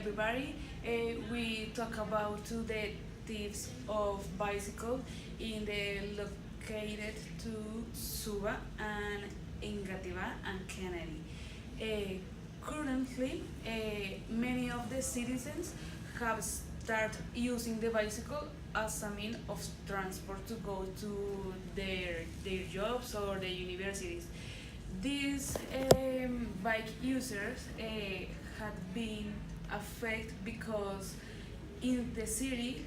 everybody. We talk about two the thieves of bicycle in the located to Suba and Engativá and Kennedy. Currently, many of the citizens have started using the bicycle as a means of transport to go to their jobs or the universities. These bike users had been affected because in the city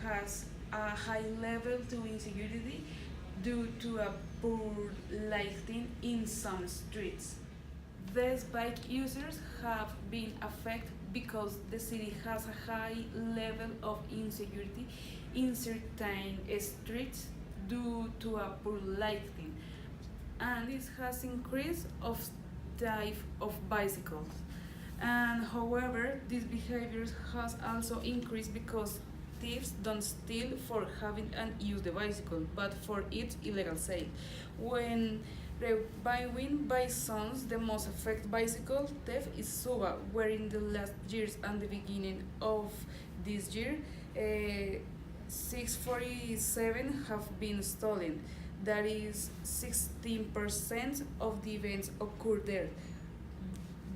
has a high level to insecurity due to a poor lighting in some streets. These bike users have been affected because the city has a high level of insecurity in certain streets due to a poor lighting, and this has increased of type of bicycles. And however, these behaviors has also increased because thieves don't steal for having and use the bicycle, but for its illegal sale. When reviewing by sons, the most affected bicycle theft is Suba, where in the last years and the beginning of this year, 647 have been stolen. That is 16% of the events occurred there.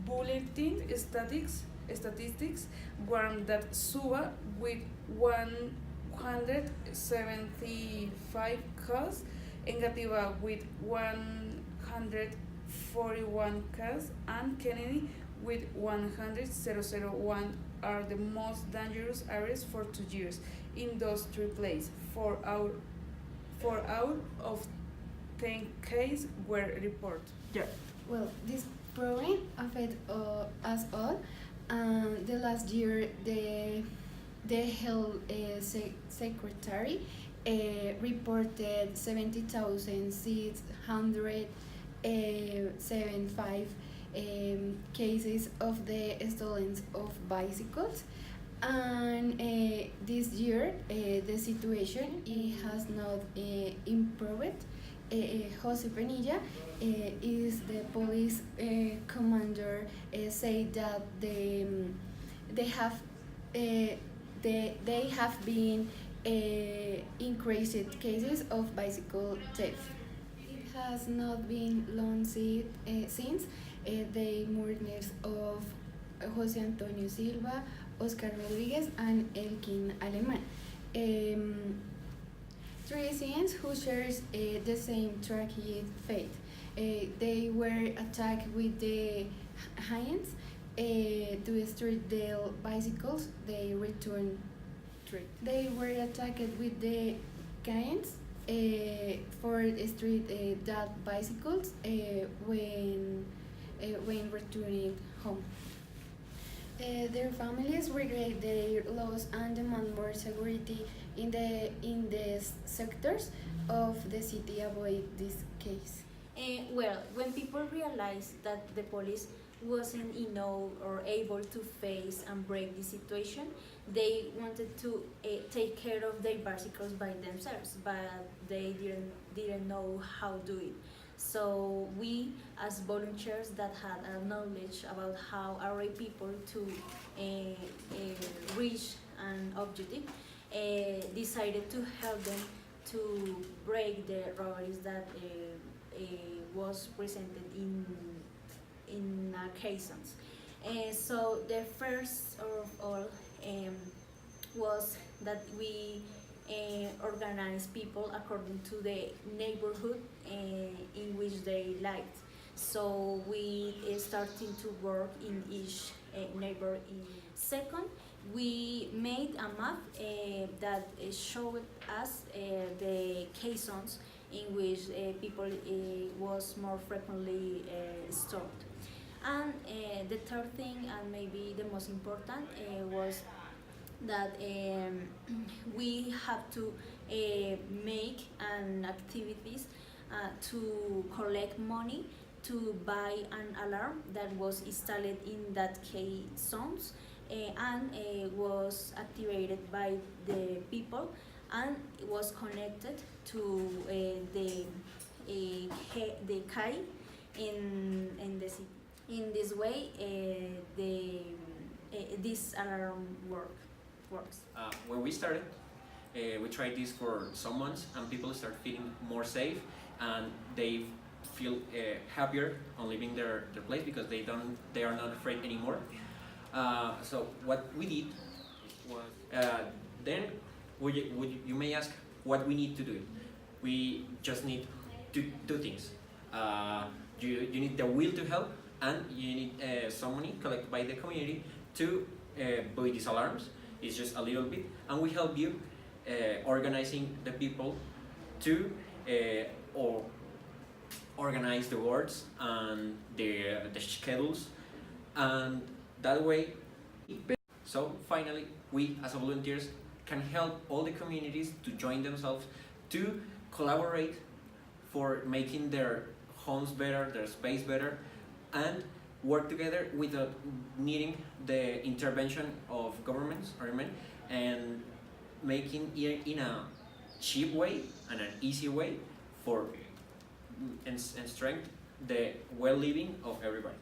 Bulletin statistics warn that Suba, with 175 cases, Engativá with 141 cases, and Kennedy with 100,001 are the most dangerous areas for 2 years in those three places. Four out of 10 cases were reported. Yeah. Well, this problem affect us all. The last year, the health secretary reported 70,675 cases of the stolen of bicycles. And this year, the situation has not improved. Jose Penilla is the police commander. Say that they have been increased cases of bicycle theft. It has not been long since the murders of Jose Antonio Silva, Oscar Rodriguez, and Elkin Aleman. Three citizens who shares the same tragic fate. They were attacked with the hands to street their bicycles. They returned. They were attacked with the canes for street that bicycles when returning home. Their families regret their loss and demand more security in the sectors of the city avoid this case. Well, when people realized that the police wasn't enough or able to face and break the situation, they wanted to take care of their bicycles by themselves, but they didn't know how to do it. So we, as volunteers that had a knowledge about how array people to reach an objective, decided to help them to break the robberies that was presented in caissons. So the first of all was that we organize people according to the neighborhood in which they liked. So we starting to work in each neighbor. Second, we made a map that showed us the caissons in which people was more frequently stored. And the third thing, and maybe the most important, was that we have to make an activities to collect money to buy an alarm that was installed in that caissons and was activated by the people and was connected to the CAI in the city. In this way, the this alarm works. When we started, we tried this for some months, and people start feeling more safe, and they feel happier on leaving their place because they are not afraid anymore. So what we did was then you may ask what we need to do. We just need two things. You need the will to help, and you need some money collected by the community to buy these alarms. It's just a little bit, and we help you organizing the people to or organize the wards and the schedules, and that way. So finally, we as volunteers can help all the communities to join themselves to collaborate for making their homes better, their space better, and work together without needing the intervention of governments or men, and making it in a cheap way and an easy way for and strengthen the well-living of everybody.